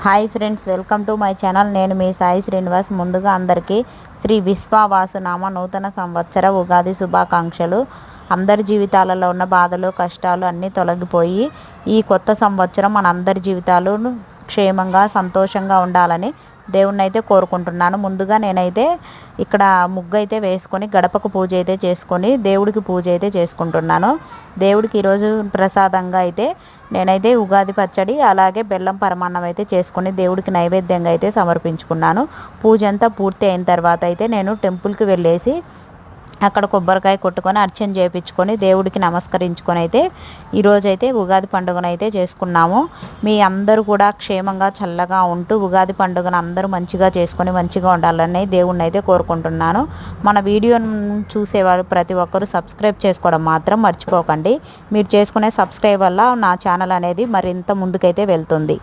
Hi friends, welcome to my channel. నేను మీ సాయి శ్రీనివాస్. ముందుగా అందరికీ శ్రీ విశ్వావాసునామ నూతన సంవత్సర ఉగాది శుభాకాంక్షలు. అందరి జీవితాలలో ఉన్న బాధలు, కష్టాలు అన్నీ తొలగిపోయి ఈ కొత్త సంవత్సరం మనందరి జీవితాలను క్షేమంగా, సంతోషంగా ఉండాలని దేవుణ్ణి అయితే కోరుకుంటున్నాను. ముందుగా నేనైతే ఇక్కడ ముగ్గు అయితే వేసుకొని గడపకు పూజ అయితే చేసుకొని దేవుడికి పూజ అయితే చేసుకుంటున్నాను. దేవుడికి ఈరోజు ప్రసాదంగా అయితే నేనైతే ఉగాది పచ్చడి అలాగే బెల్లం పరమాన్నం అయితే చేసుకొని దేవుడికి నైవేద్యంగా అయితే సమర్పించుకున్నాను. పూజ అంతా పూర్తి అయిన తర్వాత అయితే నేను టెంపుల్కి వెళ్ళేసి అక్కడ కొబ్బరికాయ కొట్టుకొని అర్చన చేయించుకొని దేవుడికి నమస్కరించుకొని అయితే ఈరోజైతే ఉగాది పండుగను అయితే చేసుకున్నాము. మీ అందరూ కూడా క్షేమంగా చల్లగా ఉంటూ ఉగాది పండుగను అందరూ మంచిగా చేసుకొని మంచిగా ఉండాలని దేవుణ్ణి అయితే కోరుకుంటున్నాను. మన వీడియోను చూసేవారు ప్రతి ఒక్కరూ సబ్స్క్రైబ్ చేసుకోవడం మాత్రం మర్చిపోకండి. మీరు చేసుకునే సబ్స్క్రైబ్ వల్ల నా ఛానల్ అనేది మరింత ముందుకైతే వెళ్తుంది.